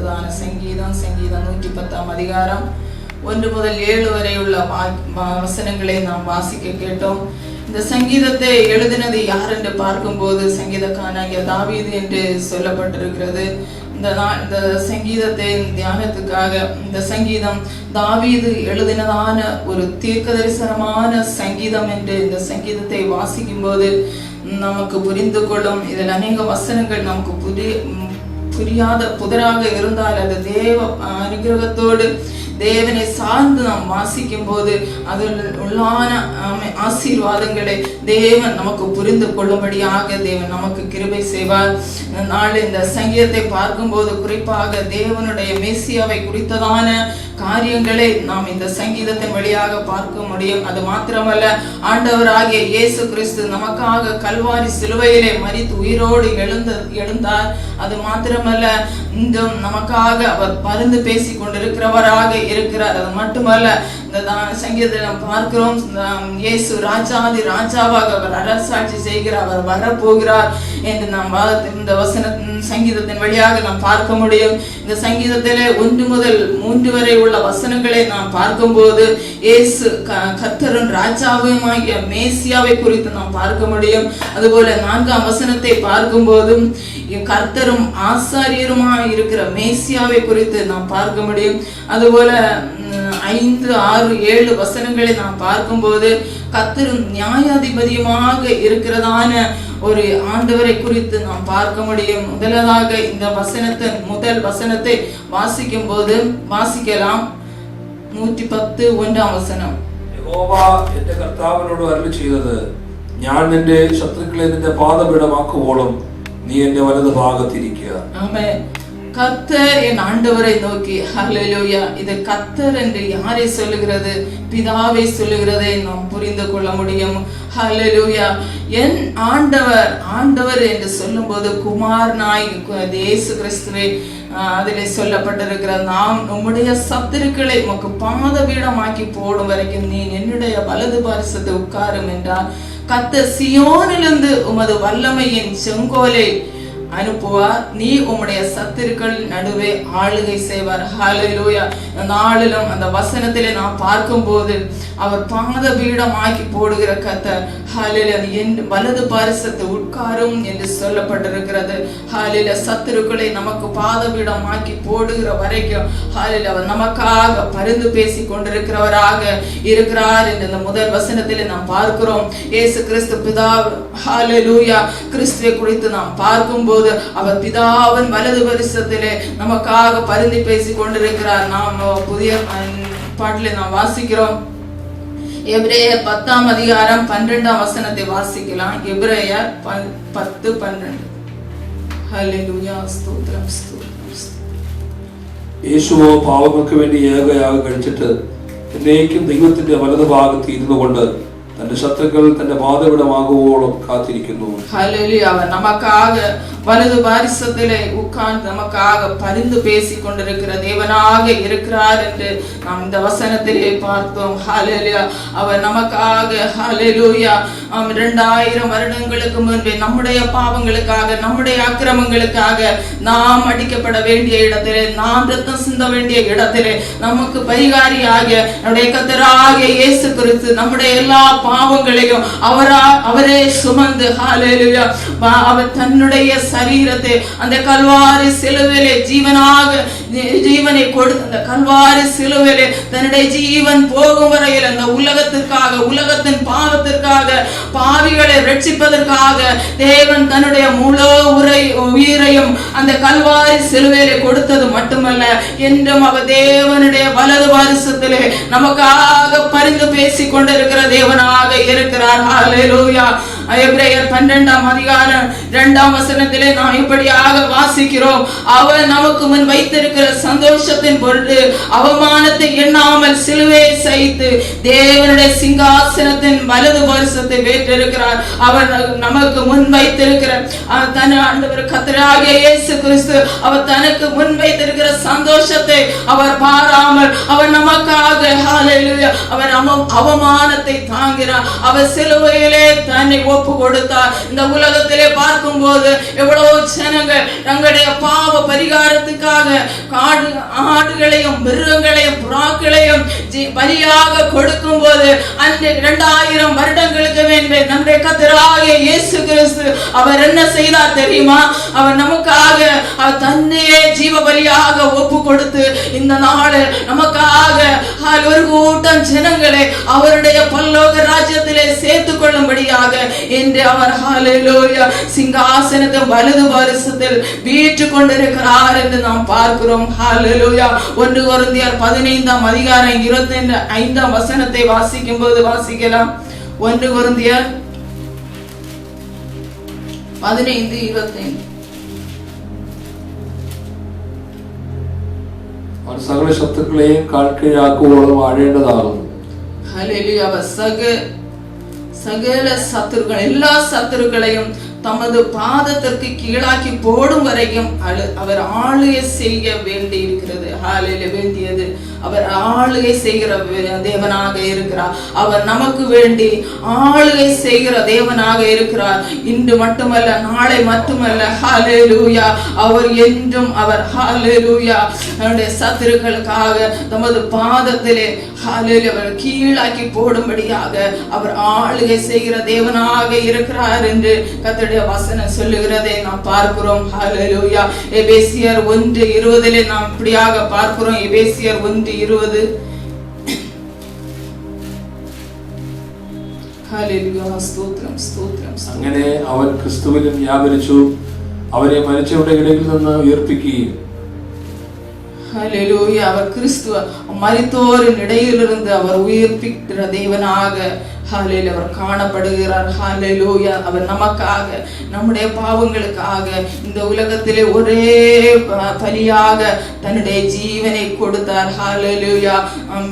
குறித்ததான சங்கீதம் 110 அதிகாரம் 1 முதல் 7 வரையுள்ள வசனங்களை நாம் வாசிக்க கேட்டோம். இந்த சங்கீதத்தை எழுதினது யார் என்று பார்க்கும்போது சங்கீதக்காரனாகிய தாவீது என்று சொல்லப்பட்டிருக்கிறது. இந்த சங்கீதத்தை தியானத்துக்காக இந்த சங்கீதம் தாவீது எழுதினதான ஒரு தீர்க்கதரிசனமான சங்கீதம் என்று இந்த சங்கீதத்தை வாசிக்கும் போது நமக்கு புரிந்து கொள்ளும். இதில் அநேக வசனங்கள் நமக்கு புரியாத புதராக இருந்தால் அது தேவ அனுகிரகத்தோடு தேவனை சார்ந்து நாம் வாசிக்கும் போது அதில் உள்ளான ஆசீர்வாதங்களை தேவன் நமக்கு புரிந்து கொள்ளும்படியாக தேவன் நமக்கு கிருபை செய்வார். நாள் இந்த சங்கீதத்தை பார்க்கும்போது குறிப்பாக தேவனுடைய மேசியாவை குறித்ததான காரியங்களை நாம் இந்த சங்கீதத்தின் வழியாக பார்க்க முடியும். அது மாத்திரமல்ல, ஆண்டவராகிய இயேசு கிறிஸ்து நமக்காக கல்வாரி சிலுவையிலே மரித்து உயிரோடு எழுந்தார். அது மாத்திரமல்ல, இந்த நமக்காக அவர் பரிந்து பேசி கொண்டிருக்கிறவராக இருக்கிறார். அது மட்டுமல்ல, இந்த சங்கீதத்தில் நாம் பார்க்கிறோம், இயேசு ராஜாதி ராஜாவாக அவர் அரசாட்சி செய்கிறார், அவர் வரப்போகிறார் என்று நாம் இந்த சங்கீதத்தின் வழியாக நாம் பார்க்க முடியும். இந்த சங்கீதத்திலே 1 முதல் 3 வரை உள்ள வசனங்களை நாம் பார்க்கும்போது இயேசு கர்த்தரும் ராஜாவுமாகிய மேசியாவை குறித்து நாம் பார்க்க முடியும். அதுபோல 4ஆம் வசனத்தை பார்க்கும்போதும் கர்த்தரும் ஆசாரியருமாய் இருக்கிற மேசியாவை குறித்து நாம் பார்க்க முடியும். அதுபோல 5, 6, 7 வசனங்களை நாம் பார்க்கும்போது கர்த்தரும் நியாயாதிபதியுமாக இருக்கிறதான ஒரு ஆண்டவரை குறித்து நாம் பார்க்க முடியும். முதலாக இந்த முதல் வசனத்தை வாசிக்கும் போது வாசிக்கலாம். 110 1ஆம் வசனம். യഹോവ എന്റെ കർത്താവിനോട് അരുളി ചെയ്തത്, ഞാൻ നിന്റെ ശത്രുക്കളെ നിന്റെ പാദപീഠമാക്കുവോളം നീ എന്റെ വലതു ഭാഗത്തിരിക്കുക. ആമേൻ. கர்த்தர் என் ஆண்டவரை நோக்கி, ஹல்லேலூயா. இது கர்த்தர் என்று யாரை சொல்லுகிறது? பிதாவை சொல்லுகிறதை நாம் புரிந்து கொள்ள முடியும். ஹல்லேலூயா. என் ஆண்டவர் என்று சொல்லும் போது குமாரனாய் இயேசு கிறிஸ்துவை அதிலே சொல்லப்பட்டிருக்கிற, நாம் உம்முடைய சத்துருக்களை உமக்கு பாதபீடமாக்கி போடும் வரைக்கும் நீ என்னுடைய வலது பாரிசத்தை உட்காரும் என்றார். கர்த்தர் சியோனிலிருந்து உமது வல்லமையின் செங்கோலை அனுப்புவார், நீ உம்முடைய சத்துருக்கள் நடுவே ஆளுகை செய்வார். ஹல்லேலூயா. நாளிலும் அந்த வசனத்திலே நாம் பார்க்கும்போது அவர் பாதபீடம் ஆக்கி போடுகிற கர்த்தர். ஹல்லேலூயா. என் வலது பாரிசத்தை உட்காரும் என்று சொல்லப்பட்டிருக்கிறது. ஹல்லேலூயா. சத்துருக்களை நமக்கு பாதபீடம் ஆக்கி போடுகிற வரைக்கும் ஹல்லேலூயா அவர் நமக்காக பரிந்து பேசி கொண்டிருக்கிறவராக இருக்கிறார் என்று இந்த முதல் வசனத்திலே நாம் பார்க்கிறோம். இயேசு கிறிஸ்து பிதா, ஹல்லேலூயா, கிறிஸ்துவை குறித்து நாம் பார்க்கும்போது அவர் பிதாவின் வலது பாரிசத்திலே நமக்காக பரிந்து பேசி கொண்டிருக்கிறார். நாம் புதிய பாட்டிலே நாம் வாசிக்கிறோம். எபிரேயர் 10ஆம் அதிகாரம் 12ஆம் வசனத்தை வாசிக்கலாம். எபிரேயர் 10:12. ஹல்லேலூயா. ஸ்தோத்திரம் ஸ்தோத்திரம். യേശുവോ പാവങ്ങൾക്ക് വേണ്ടി ഏകയാഗം കഴിച്ചിട്ട് എന്നേക്കും ദൈവത്തിന്റെ വലതു ഭാഗത്ത് ഇരുന്നു കൊണ്ട് തന്റെ ശത്രുക്കൾ തന്റെ പാദപീഠമാകുവോളം കാത്തിരിക്കുന്നു. ஹல்லேலூயா. அவர் நமக்காக வலது பாரிசத்திலே உட்கார்ந்து நமக்காக பரிந்து பேசி கொண்டிருக்கிற தேவனாக இருக்கிறார் என்று நாம் இந்த வசனத்திலே பார்த்தோம். ஹல்லேலூயா. அவர் நமக்காக ஹல்லேலூயா 2000 வருடங்களுக்கு முன்பே நம்முடைய பாவங்களுக்காக, நம்முடைய அக்கிரமங்களுக்காக நாம் அடிக்கப்பட வேண்டிய இடத்திலே, நாம் ரத்தம் சிந்த வேண்டிய இடத்திலே நமக்கு பரிகாரியாக நம்முடைய கர்த்தராகிய இயேசு கிறிஸ்து நம்முடைய எல்லா பாவங்களையும் அவரே சுமந்து ஹல்லேலூயா அவர் தன்னுடைய சரீரத்தை அந்த கல்வாரி சிலுவையிலே ஜீவனை கொடுத்து அந்த கல்வாரி சிலுவையிலே தன்னுடைய ஜீவன் போகும் வரையில் அந்த உலகத்திற்காக, உலகத்தின் பாவத்திற்காக, பாவிகளை ரட்சிப்பதற்காக தேவன் தன்னுடைய முழு உயிரையும் அந்த கல்வாரி சிலுவையிலே கொடுத்தது மட்டுமல்ல, என்றும் அவர் தேவனுடைய வலது பாரிசத்திலே நமக்காக பரிந்து பேசி கொண்டிருக்கிற தேவனாக இருக்கிறார். ஹல்லேலூயா. எபிரேயர் 12ஆம் அதிகாரம் 2ஆம் வசனத்திலே நாம் இப்படியாக வாசிக்கிறோம். அவர் நமக்கு முன் வைத்திருக்கிற சந்தோஷத்தின் பொருட்டு அவமானத்தை எண்ணாமல் சிலுவையை சகித்து தேவனுடைய சிங்காசனத்தின் வலது பாரிசத்தை பெற்றிருக்கிறார். அவர் நமக்கு முன் வைத்திருக்கிற தன் ஆண்டவர் கர்த்தராகிய இயேசு கிறிஸ்து அவர் தனக்கு முன் வைத்திருக்கிற சந்தோஷத்தை அவர் பாராமல் அவர் நமக்காக நமக்காக ஹalleluya அவர் அவமானத்தை தாங்கினார். அவர் சிலுவையிலே தன்னை ஒப்பு கொடுத்தார். இந்த உலகத்திலே பார்க்கும்போது எவ்வளவு ஜனங்கள் தங்களுடைய பாவ பரிகாரத்துக்காக ஆடுகளையும் மிருகங்களையும் புறாக்களையும் பலியாக கொடுக்கும் போது அந்த 2000 வருடங்களுக்கு முன்பே நம்முடைய கர்த்தராகிய இயேசு கிறிஸ்து அவர் என்ன செய்தார் தெரியுமா? அவர் நமக்காக தன்னையே ஜீவ பலியாக ஒப்பு கொடுத்து இந்த நாள் நமக்காக ஒரு கூட்டம் ஜனங்களை அவருடைய பரலோக ராஜ்யத்திலே சேர்த்துக் கொள்ளும்படியாக இன்று அவர் ஹalleluya சிங்காசனத்தை வலது பாரிசத்தில் வீற்றுக் கொண்டிருக்கிறார் என்று நாம் பார்க்கிறோம். ஹalleluya 1 கொரிந்தியர் 15ஆம் அதிகாரம் 25ஆம் வசனத்தை வாசிக்கும் போது வாசிக்கலாம். 1 கொரிந்தியர் 15:25 സകല ശത്രുക്കളെയും കാൽക്കീഴാക്കുവോളം വാഴേണ്ടതാകുന്നു. ഹല്ലേലൂയ. സകല ശത്രുക്കൾ എല്ലാ ശത്രുക്കളെയും தமது பாதத்திற்கு கீழாக்கி போடும் வரைக்கும் அவர் ஆளுகை செய்ய வேண்டி இருக்கிறது. ஹalleluya வேண்டியது அவர் ஆளுகை செய்கிற தேவனாக இருக்கிறார். அவர் நமக்கு வேண்டி ஆளுகை செய்கிற தேவனாக இருக்கிறார். இன்று மட்டுமல்ல, நாளை மட்டுமல்ல. ஹalleluya அவர் என்றும் அவர் ஹalleluya நம்முடைய சத்துருக்களுக்காக தமது பாதத்திலே ஹalleluya அவர் கீழாக்கி போடும்படியாக அவர் ஆளுகை செய்கிற தேவனாக இருக்கிறார் என்று கர்த்தருடைய வசனம் சொல்லுகிறதை நாம் பார்க்கிறோம். ஹalleluya எபேசியர் 1:20 நாம் இப்படியாக பார்க்கிறோம். எபேசியர் 1:20 ഹല്ലേലൂയ സ്തോത്രം സ്തോത്രം. അങ്ങനെ അവൻ ക്രിസ്തുവിലും വ്യാപരിച്ചു, അവരെ മരിച്ചവരുടെ ഇടയിൽ നിന്ന് ഉയർപ്പിക്കുകയും. ഹല്ലേലൂയ அவர் கிறிஸ்துவ மரித்தோரின் இடையிலிருந்து அவர் உயிர்ப்பிக்கிற தேவனாக ஹalleluya அவர் காணப்படுகிறார். ஹalleluya அவர் நமக்காக நம்முடைய பாவங்களுக்காக இந்த உலகத்திலே ஒரே பலியாக தன்னுடைய ஜீவனை கொடுத்தார். ஹalleluya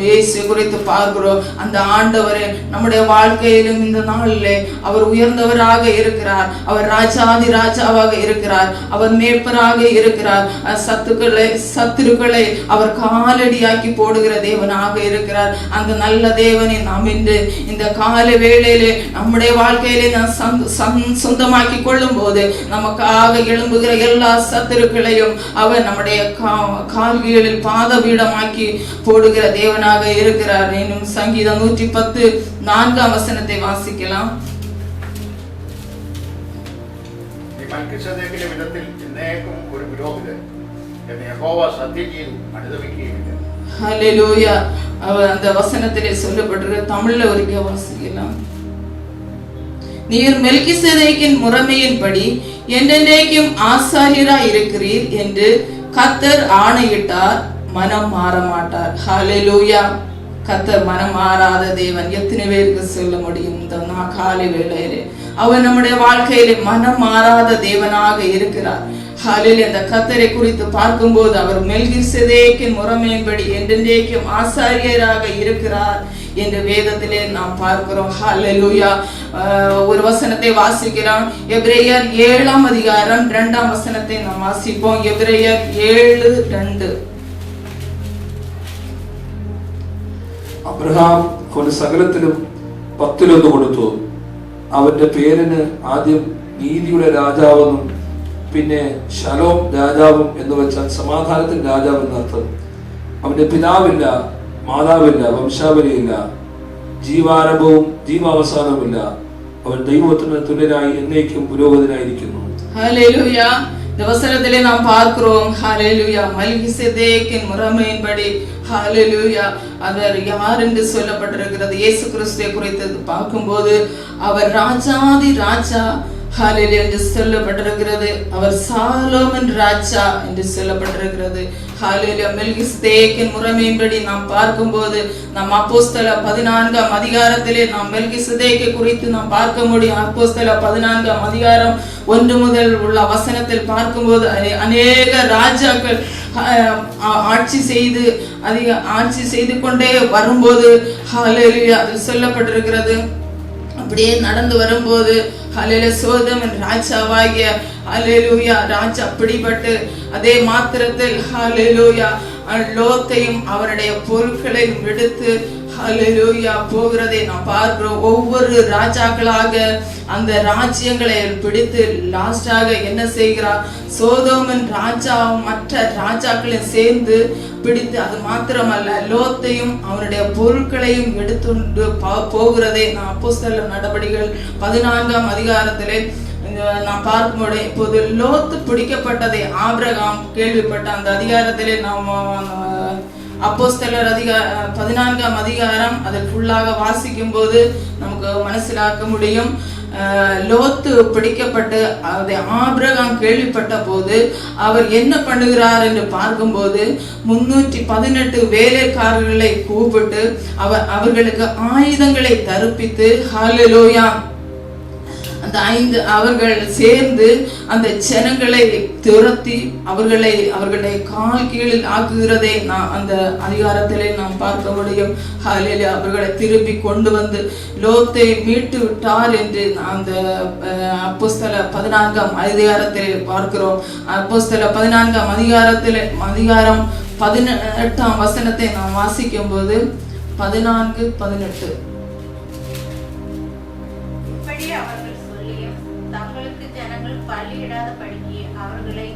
இயேசு குறித்து பார்க்கிறோம். அந்த ஆண்டவரே நம்முடைய வாழ்க்கையிலும் இந்த நாளிலே அவர் உயர்ந்தவராக இருக்கிறார். அவர் ராஜாதி ராஜாவாக இருக்கிறார். அவர் மேய்ப்பராக இருக்கிறார். சத்துருக்களை அவர் காலடியாக்கி போடுகிற தேவனாக இருக்கிறார். அந்த நல்ல தேவனை நாம் இன்று இந்த கால வேளையிலே நம்முடைய வாழ்க்கையிலே சொந்தமாக்கி கொள்ளும் போது நமக்காக எழும்புகிற எல்லா சத்துருக்களையும் அவர் நம்முடைய கால்களில் பாதபீடமாக்கி போடுகிற தேவனாக இருக்கிறார். இன்னும் சங்கீதம் 110 4ஆம் வசனத்தை வாசிக்கலாம். ஹல்லேலூயா அந்த வசனத்திலே சொல்லப்பட்டிருக்கிற தமிழ்ல ஒருக்க வாசிக்கலாம். நீர் மெல்கிசேதேக்கின் முறைமையின்படி என்றென்றைக்கும் ஆசாரியராய் இருக்கிறீர் என்று கர்த்தர் ஆணையிட்டார், மனம் மாற மாட்டார். ஹல்லேலூயா கர்த்தர் மனம் மாறாத தேவன். எத்தனை பேருக்கு சொல்ல முடியும் இந்த காலை வேளையிலே அவர் நம்முடைய வாழ்க்கையிலே மனம் மாறாத தேவனாக இருக்கிறார். ஹல்லேலூயா அந்த கர்த்தரை குறித்து பார்க்கும்போது அவர் மெல்கிசேதேக்கின் முறைமையின்படி என்றென்றைக்கும் ஆசாரியராக இருக்கிறார் என்று வேதத்திலே நாம் பார்க்கிறோம். ஹல்லேலூயா ஒரு வசனத்தை வாசிக்கிறோம். எபிரேயர் 7ஆம் அதிகாரம் 2ஆம் வசனத்தை நாம் வாசிப்போம். எபிரேயர் 7:2. അബ്രഹാം അവന് സകലത്തിലും 10 കൊടുത്തു. അവന്റെ പേരിന് ആദ്യം നീതിയുടെ രാജാവെന്നും പിന്നെ ശലോം രാജാവും എന്ന് വെച്ചാൽ സമാധാനത്തിന്റെ രാജാവ് എന്നർത്ഥം. അവന്റെ പിതാവില്ല, മാതാവില്ല, വംശാവലിയില്ല, ജീവാരംഭവും ജീവാവസാനവുമില്ല. അവൻ ദൈവത്തിന് തുല്യനായി എന്നേക്കും പുരോഗതനായിരിക്കുന്നു. ഹല്ലേലൂയ இந்த வசனத்திலே நாம் பார்க்கிறோம். ஹல்லேலூயா மெல்கிசேதேக்கின் முறைமையின்படி ஹல்லேலூயா அவர் யார் என்று சொல்லப்பட்டிருக்கிறது. இயேசு கிறிஸ்துவை குறித்து பார்க்கும்போது அவர் ராஜாதி ராஜா ஹல்லேலூயா என்று சொல்லப்பட்டிருக்கிறது. அவர் சாலோமன் ராஜா என்று சொல்லப்பட்டிருக்கிறது. ஹல்லேலூயா மெல்கிசேதேக்கின் முறைமையின்படி நாம் பார்க்கும்போது நாம் அப்போஸ்தலர் 14ஆம் அதிகாரத்திலே நாம் மெல்கிசேதேக்கை குறித்து நாம் பார்க்க முடியும். அப்போஸ்தலர் 14ஆம் அதிகாரம் 1 முதல் உள்ள வசனத்தில் பார்க்கும்போது அநேக ராஜாக்கள் ஆட்சி செய்து கொண்டே வரும்போது ஹல்லேலூயா அதில் சொல்லப்பட்டிருக்கிறது. அப்படியே நடந்து வரும்போது ஹல்லேலூயா சோதோமின் ராஜாவாகிய ஹல்லேலூயா ராஜா பிடிபட்டு அதே மாத்திரத்தில் ஹல்லேலூயா லோத்தையும் அவருடைய பொருட்களையும் எடுத்து ஹல்லேலூயா போகிறதை நாம் பார்க்கிறோம். ஒவ்வொரு ராஜாக்களாக அந்த ராஜ்யங்களை பிடித்து லாஸ்டாக என்ன செய்கிறார், சோதோமின் ராஜாவும் மற்ற ராஜாக்களையும் சேர்ந்து பிடித்து, அது மாத்திரமல்ல லோத்தையும் அவனுடைய பொருட்களையும் எடுத்துண்டு போகிறதை நான் அப்போஸ்தலர் நடபடிகள் 14ஆம் அதிகாரத்திலே நாம் பார்க்கும்போது, இப்போது லோத்து பிடிக்கப்பட்டதை ஆபிரகாம் கேள்விப்பட்ட அந்த அதிகாரத்திலே நாம் அப்போஸ்தலர் 14ஆம் அதிகாரம் அதில் ஃபுல்லாக வாசிக்கும் போது நமக்கு மனசிலாக்க முடியும். லோத்து பிடிக்கப்பட்டு அதை ஆபிரகாம் கேள்விப்பட்ட போது அவர் என்ன பண்ணுகிறார் என்று பார்க்கும்போது 318 வேலைக்காரர்களை கூப்பிட்டு அவர்களுக்கு ஆயுதங்களை தரிப்பித்து ஹல்லேலூயா அந்த அவர்கள் சேர்ந்து அந்த ஜனங்களை துரத்தி அவர்களுடைய கால் கீழில் ஆக்குகிறதை நான் அந்த அதிகாரத்திலே நாம் பார்க்க முடியும். ஹல்லேலூயா. அவர்களை திருப்பி கொண்டு வந்து லோத்தை மீட்டு விட்டார் என்று அந்த அப்போஸ்தலர் 14ஆம் அதிகாரத்திலே பார்க்கிறோம். அப்போஸ்தலர் 14ஆம் அதிகாரம் 18ஆம் வசனத்தை நாம் வாசிக்கும் போது 14:18 தங்களுக்கு ஜனங்கள் பள்ளியிடாத படிக்கு அவர்களை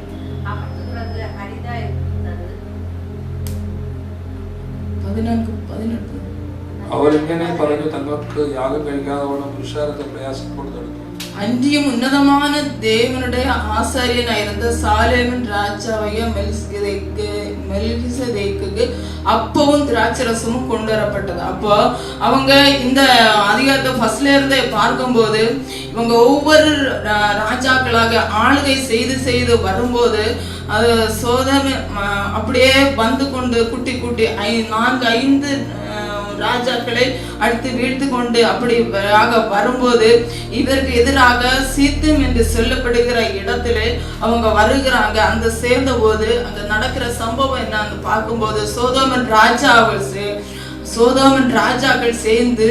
அமர்த்துகிறது அரிதாயிருந்தது. 14:18 അവരിങ്ങനെ പറഞ്ഞു, തങ്ങൾക്ക് യാഗം കഴിക്കാതെ പുരുഷാരത്തെ പ്രയാസപ്പെടുത്തെടുത്തു. அன்றியும் உன்னதமான தேவனுடைய ஆசாரியனாயிருந்த சாலேமின் ராஜாவைய மெல்கிசேதேக்குக்கு அப்பவும் திராட்சரசமும் கொண்டு வரப்பட்டது. அப்போ அவங்க இந்த அதிகாரத்தை ஃபர்ஸ்ட்ல இருந்தே பார்க்கும்போது இவங்க ஒவ்வொரு ராஜாக்களாக ஆளுகை செய்து வரும்போது அது சோதனை அப்படியே வந்து கொண்டு குட்டி 4-5 ராஜாக்களை அடுத்து வீழ்த்து கொண்டு அப்படி வரும்போது இதற்கு எதிராக சீத்தும் என்று சொல்லப்படுகிற இடத்திலே அவங்க வருகிறாங்க. அந்த சேர்ந்த போது அங்க நடக்கிற சம்பவம் என்னன்னு பார்க்கும்போது சோதோமின் ராஜாக்கள் சேர்ந்து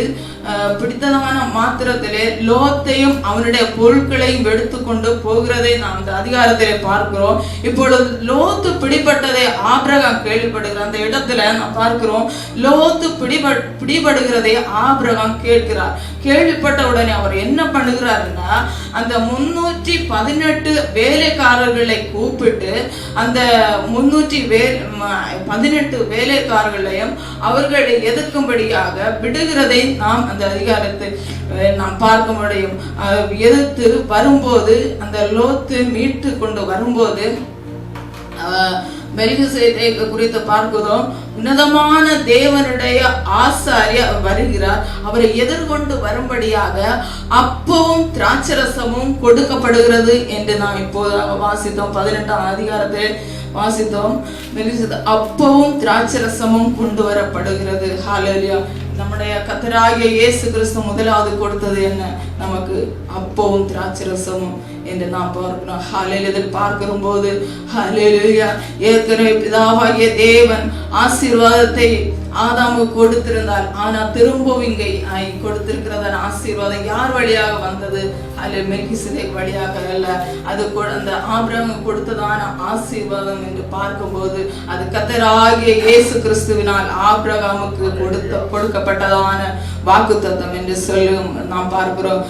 பிடித்ததான மாத்திரத்திலே லோத்தையும் அவனுடைய பொருட்களையும் எடுத்துக்கொண்டு போகிறதை நாம் அந்த அதிகாரத்திலே பார்க்கிறோம். இப்பொழுது லோத்து பிடிபட்டதை ஆபிரகாம் கேள்விப்படுகிறார். அந்த இடத்துல நாம் பார்க்கிறோம், லோத்து பிடிபடுகிறதை ஆபிரகாம் கேட்கிறார். கேள்விப்பட்ட உடனே அவர் என்ன பண்ணுகிறாருன்னா அந்த 318 வேலைக்காரர்களை கூப்பிட்டு அந்த 318 வேலைக்காரர்களையும் அவர்களை எதிர்க்கும்படியாக விடுகிறதை நாம் அந்த அதிகாரத்தை நாம் பார்க்க முடியும். எதிர்த்து வரும்போது அந்த லோத்து மீட்டு கொண்டு வரும்போது மெல்கிசேதேக்கு குறித்து பார்க்கிறோம். உன்னதமான தேவனுடைய ஆசாரியர் வருகிறார். அவரை எதிர்கொண்டு வரும்படியாக அப்பவும் திராட்சரசமும் கொடுக்கப்படுகிறது என்று நாம் இப்போதாக வாசித்தோம். 18ஆம் அதிகாரத்தில் வாசித்தோம். அப்பவும் திராட்சரசமும் கொண்டு வரப்படுகிறது. ஹல்லேலூயா. நம்முடைய கர்த்தராகிய இயேசு கிறிஸ்து முதலாவது கொடுத்தது என்ன? நமக்கு அப்பவும் திராட்சரசமும் என்று நாம் பார்க்கிறோம். ஹல்லேலூயா. பார்க்கும் போது ஹல்லேலூயா, ஏற்கனவே பிதாவாகிய தேவன் ஆசீர்வாதத்தை ஆதாமுக்கு கொடுத்திருந்தால், ஆனா திரும்பவும் இங்கே கொடுத்திருக்கிறதான ஆசீர்வாதம் யார் வழியாக வந்தது? அல்ல மெல்கிசேதேக் வழியாக அல்ல. அது அந்த ஆபிரகாமுக்கு கொடுத்ததான ஆசீர்வாதம் என்று பார்க்கும்போது அது கர்த்தராகிய இயேசு கிறிஸ்துவினால் ஆபிரகாமுக்கு கொடுக்கப்பட்டதான வாக்குத்தத்தம் என்று சொல்லும் நாம் பார்க்கிறோம்.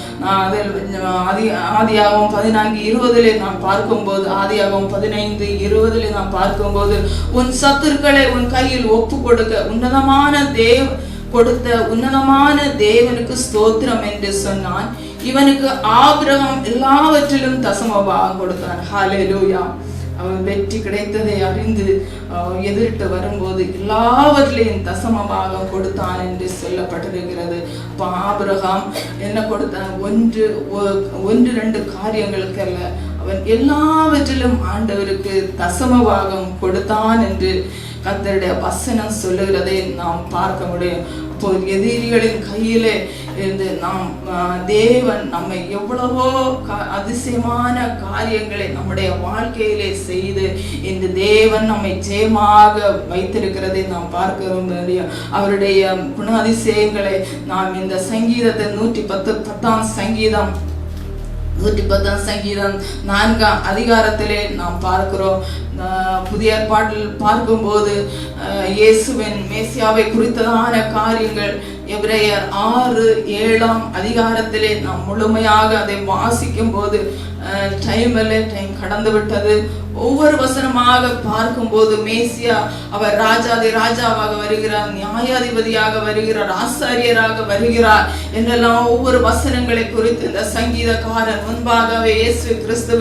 ஆதியாகமம் 14:20 நாம் பார்க்கும்போது, ஆதியாகமம் 15:20 நாம் பார்க்கும்போது, உன் சத்துருக்களை உன் கையில் ஒப்பு கொடுக்க உன்னதமான தேவனுக்கு ஸ்தோத்திரம் என்று சொன்னான். இவனுக்கு ஆபிரகாம் எல்லாவற்றிலும் தசமபாகம் கொடுத்தான். ஹல்லேலூயா. அவன் வெற்றி கிடைத்ததை அறிந்து எதிர்த்து வரும்போது எல்லாவற்றிலையும் தசமபாகம் கொடுத்தான் என்று சொல்லப்பட்டிருக்கிறது. அப்ப ஆபிரகாம் என்ன கொடுத்தான்? 1-2 காரியங்களுக்கு அல்ல, அவன் எல்லாவற்றிலும் ஆண்டவருக்கு தசமபாகம் கொடுத்தான் என்று கர்த்தருடைய வசனம் சொல்லுகிறதை நாம் பார்க்க முடியும். அப்போ எதிரிகளின் கையிலே இருந்து தேவன் நம்மை எவ்வளவோ அதிசயமான காரியங்களை நம்முடைய வாழ்க்கையிலே செய்து இந்த தேவன் நம்மை ஜெயமாக வைத்திருக்கிறதை நாம் பார்க்கிறோம். அவருடைய குண அதிசயங்களை நாம் இந்த சங்கீதத்தை 110 சங்கீதம் 110 சங்கீதம் 4ஆம் அதிகாரத்திலே நாம் பார்க்கிறோம். புதிய ஏற்பாட்டில் பார்க்கும்போது இயேசுவின் மேசியாவை குறித்ததான காரியங்கள் எபிரேயர் 6-7ஆம் அதிகாரத்திலே நாம் முழுமையாக அதை வாசிக்கும் போது டைம் கடந்து விட்டது. ஒவ்வொரு வசனமாக பார்க்கும்போது மேசியா அவர் ராஜாதி ராஜாவாக வருகிறார், நியாயாதிபதியாக வருகிறார், ஆசாரியராக வருகிறார் என்றெல்லாம் ஒவ்வொரு வசனங்களை குறித்து இந்த சங்கீதக்காரன் முன்பாகவே இயேசு கிறிஸ்து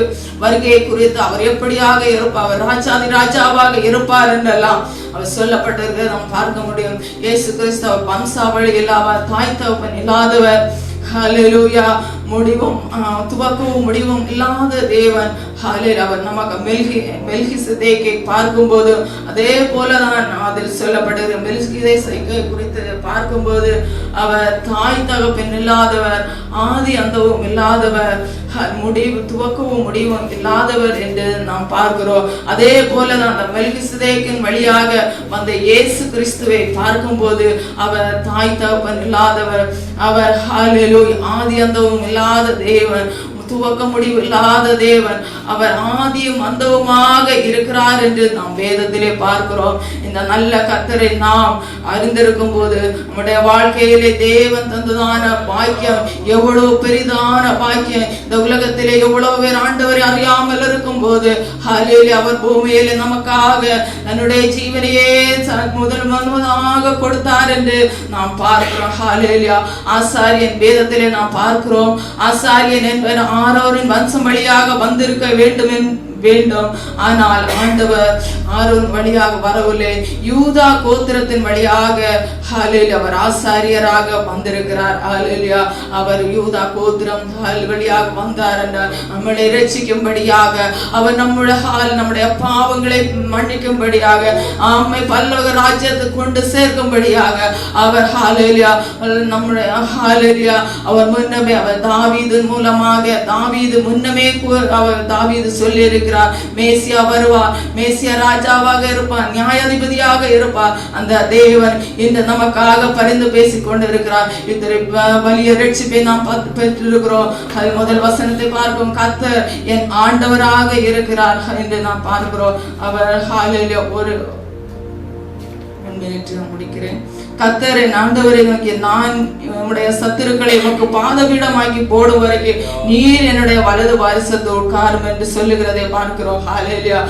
வருகையை குறித்து அவர் எப்படியாக இருப்பார், அவர் ராஜாதி ராஜாவாக இருப்பார் என்றெல்லாம் அவர் சொல்லப்பட்டிருக்க நாம் பார்க்க முடியும். இயேசு கிறிஸ்து அவர் வம்சாவளி இல்லாதவர், தாய் தகப்பன் இல்லாதவர், ஹல்லேலூயா, முடிவும் துவக்கவும் முடிவும் இல்லாத தேவன். அவர் நமக்கு மெல்கிசேதேக்கை பார்க்கும்போது அதே போலதான் அதில் சொல்லப்படுகிற மெல்கிசேதேக்கை குறித்து பார்க்கும்போது அவர் தாய் தகப்பன் இல்லாதவர், ஆதி அந்தவும் இல்லாதவர், முடிவு துவக்கவும் முடிவும் இல்லாதவர் என்று நாம் பார்க்கிறோம். அதே போலதான் அந்த மெல்கிசேதேக்கின் வழியாக வந்த இயேசு கிறிஸ்துவை பார்க்கும்போது அவர் தாய் தகப்பன் இல்லாதவர், அவர் ஹல்லேலூயா ஆதி அந்தவும் இல்லாத தேவன், துவக்க முடிவு இல்லாத தேவன், அவர் ஆதியும் அந்தவுமாக இருக்கிறார் என்று நாம் வேதத்திலே பார்க்கிறோம். இந்த நல்ல கர்த்தரை நாம் அறிந்திருக்கும் போது நம்முடைய வாழ்க்கையிலே தேவன் தந்ததான பாக்கியம் எவ்வளவு பெரிதான பாக்கியம். இந்த உலகத்திலே எவ்வளவு பேர் ஆண்டவரை அறியாமல் இருக்கும் போது ஹல்லேலூயா அவர் பூமியிலே நமக்காக தன்னுடைய ஜீவனையே முதலாக கொடுத்தார் என்று நாம் பார்க்கிறோம். ஹல்லேலூயா ஆசாரியன் வேதத்திலே நாம் பார்க்கிறோம். ஆசாரியன் என்பவர் ஆரோரின் வம்சம் வழியாக வந்திருக்க வேண்டும். ஆனால் ஆண்டவர் ஆரோன் வழியாக வரவில்லை, யூதா கோத்திரத்தின் வழியாக ஹல்லேலூயா அவர் ஆசாரியராக வந்திருக்கிறார். ஹல்லேலூயா அவர் யூதா கோத்திரம் வழியாக வந்தார் என்றால் நம்மளை இரட்சிக்கும்படியாக, அவர் நம்முடைய பாவங்களை மன்னிக்கும்படியாக, ஆமை பல்லோக ராஜ்யத்துக்கு கொண்டு சேர்க்கும்படியாக அவர் ஹல்லேலூயா நம்முடைய ஹல்லேலூயா அவர் முன்னமே அவர் தாவீதின் மூலமாக தாவீது முன்னமே அவர் தாவீது சொல்லி இருக்கிறார், மேசியா வருவார், மேசியா ராஜாவாக இருப்பார், நியாயாதிபதியாக இருப்பார். அந்த தேவன் இன்று நமக்காக பரிந்து பேசிக் கொண்டிருக்கிறார். இத்தனை வலிய ரட்சிப்பை நாம் பெற்றிருக்கிறோம். முதல் வசனத்தை பார்க்கும், கர்த்தர் என் ஆண்டவராக இருக்கிறார் என்று நாம் பார்க்கிறோம். அவர் ஹல்லேலூயா ஒரு முடிக்கிறேன். கர்த்தர் என் ஆண்டவரை நோக்கி, நான் உம்முடைய சத்துருக்களை உமக்கு பாதபீடமாக்கி போடும் வரைக்கும் நீர் என்னுடைய வலது வாரிசத்தை உட்காரும் என்று சொல்லுகிறதை பார்க்கிறோம். ஹல்லேலூயா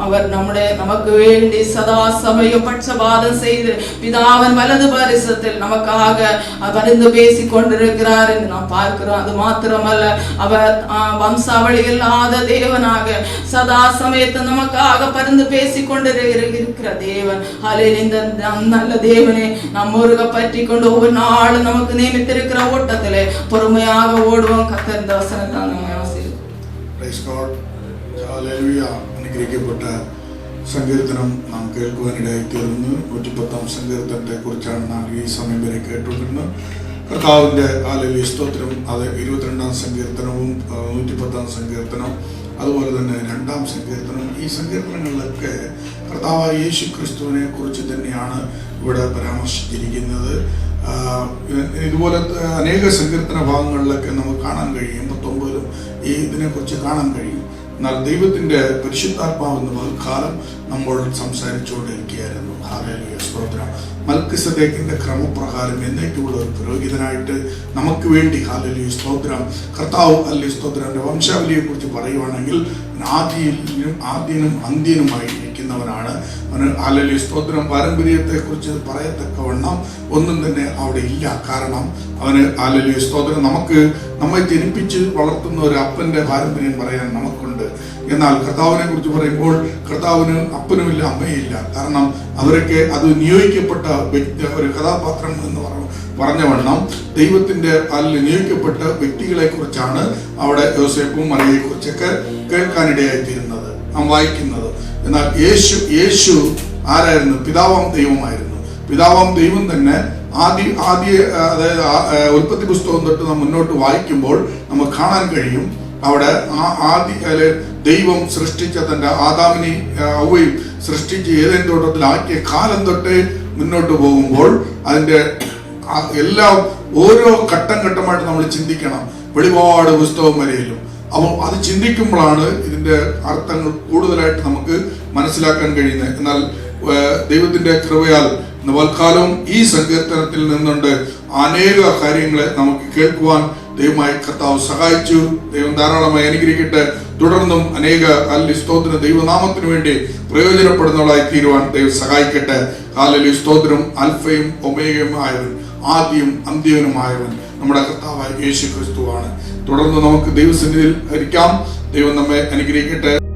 அவர் நமக்கு வேண்டி சதா சமயம் பட்சபாதம் செய்து பிதாவின் வலது வாரிசத்தில் நமக்காக பரிந்து பேசிக் கொண்டிருக்கிறார் என்று நாம் பார்க்கிறோம். அது மாத்திரமல்ல, அவர் வம்சாவளி இல்லாத தேவனாக சதா சமயத்தை நமக்காக பரிந்து பேசிக் கொண்டிருக்கிற தேவன். ஹல்லேலூயா இந்த நல்ல தேவனே நாம் முருக பற்றி கொண்டு ஒவ்வொரு நாளும் நமக்கு நியமித்திருக்கிற ஓட்டத்திலே பொறுமையாக ஓடுவோம். கர்த்தர் இந்த வசனத்தை நம்மை ஆசீர்வதிப்பார். അനുഗ്രഹിക്കപ്പെട്ട സങ്കീർത്തനം നാം കേൾക്കുവാനിടയായി തീർന്നു. 110 സങ്കീർത്തനത്തെ കുറിച്ചാണ് നാം ഈ സമയം വരെ കേട്ടുകൊണ്ടിരുന്നത്. കർത്താവിൻ്റെ ഹല്ലേലൂയ സ്തോത്രം. അത് 22-ാം സങ്കീർത്തനവും 110-ാം സങ്കീർത്തനം, അതുപോലെ തന്നെ 2-ാം സങ്കീർത്തനം, ഈ സങ്കീർത്തനങ്ങളിലൊക്കെ കർത്താവായ യേശു ക്രിസ്തുവിനെ കുറിച്ച് തന്നെയാണ് ഇവിടെ പരാമർശിച്ചിരിക്കുന്നത്. ഇതുപോലത്തെ അനേക സങ്കീർത്തന ഭാഗങ്ങളിലൊക്കെ നമുക്ക് കാണാൻ കഴിയും. 89-ലും ഈ ഇതിനെക്കുറിച്ച് കാണാൻ കഴിയും. എന്നാൽ ദൈവത്തിൻ്റെ പരിശുദ്ധാത്മാവെന്ന് പകൽക്കാലം നമ്മൾ സംസാരിച്ചുകൊണ്ടിരിക്കുകയായിരുന്നു. ഹല്ലേലൂയ സ്തോത്രം. മൽക്കിസദേക്കിന്റെ ക്രമപ്രകാരം എന്നേക്കുള്ള ഒരു പുരോഹിതനായിട്ട് നമുക്ക് വേണ്ടി ഹല്ലേലൂയ സ്തോത്രം കർത്താവ് ഹല്ലേലൂയ സ്തോത്രന്റെ വംശാവലിയെ കുറിച്ച് പറയുവാണെങ്കിൽ ആദ്യനും അന്ത്യനുമായി ഇരിക്കുന്നവനാണ്. ഹല്ലേലൂയ സ്തോത്രം. പാരമ്പര്യത്തെ കുറിച്ച് പറയത്തക്കവണ്ണം ഒന്നും തന്നെ അവിടെ ഇല്ല. കാരണം അവന് ഹല്ലേലൂയ സ്തോത്രം നമ്മെ ജനിപ്പിച്ച് വളർത്തുന്ന ഒരു അപ്പന്റെ പാരമ്പര്യം പറയാൻ നമുക്കുണ്ട്. എന്നാൽ കർത്താവിനെ കുറിച്ച് പറയുമ്പോൾ കർത്താവിന് അപ്പനുമില്ല അമ്മയില്ല. കാരണം അവരൊക്കെ അത് നിയോഗിക്കപ്പെട്ട വ്യക്തി, ഒരു കഥാപാത്രം എന്ന് പറഞ്ഞവണ്ണം ദൈവത്തിന്റെ അതിൽ നിയോഗിക്കപ്പെട്ട വ്യക്തികളെ കുറിച്ചാണ് അവിടെ യോസേഫും മറിയയെ കുറിച്ചൊക്കെ കേൾക്കാനിടയായിത്തീരുന്നത്, നാം വായിക്കുന്നത്. എന്നാൽ യേശു ആരായിരുന്നു? പിതാവാം ദൈവമായിരുന്നു. പിതാവാം ദൈവം തന്നെ അതായത് ഉൽപ്പത്തി പുസ്തകം തൊട്ട് നാം മുന്നോട്ട് വായിക്കുമ്പോൾ നമുക്ക് കാണാൻ കഴിയും. അവിടെ ദൈവം സൃഷ്ടിച്ച തന്റെ ആദാമിനെ അവയും സൃഷ്ടിച്ച് ഏതെൻ തോട്ടത്തിൽ ആക്കിയ കാലം തൊട്ട് മുന്നോട്ട് പോകുമ്പോൾ അതിന്റെ എല്ലാം ഓരോ ഘട്ടം ഘട്ടമായിട്ട് നമ്മൾ ചിന്തിക്കണം. വെളിപാട് പുസ്തകം വരെയിലും. അപ്പോൾ അത് ചിന്തിക്കുമ്പോഴാണ് ഇതിന്റെ അർത്ഥങ്ങൾ കൂടുതലായിട്ട് നമുക്ക് മനസ്സിലാക്കാൻ കഴിയുന്നത്. എന്നാൽ ദൈവത്തിന്റെ കൃപയാൽ വൽക്കാലം ഈ സങ്കീർത്തനത്തിൽ നിന്നുണ്ട് അനേക കാര്യങ്ങളെ നമുക്ക് കേൾക്കുവാൻ ദൈവമായി കർത്താവ് സഹായിച്ചു. ദൈവം ധാരാളമായി അനുഗ്രഹിക്കട്ടെ. തുടർന്നും അനേക സ്തോത്രം ദൈവനാമത്തിന് വേണ്ടി പ്രയോജനപ്പെടുന്നവളായി തീരുവാൻ ദൈവം സഹായിക്കട്ടെ. ഹല്ലേലൂയ. സ്തോത്രം. അൽഫയും ഒമേഗയും ആയവൻ, ആദ്യവും അന്ത്യവനുമായവൻ നമ്മുടെ കർത്താവായ യേശു ക്രിസ്തുവാണ്. തുടർന്ന് നമുക്ക് ദൈവസന്നിധിയിൽ ഇരിക്കാം. ദൈവം നമ്മെ അനുഗ്രഹിക്കട്ടെ.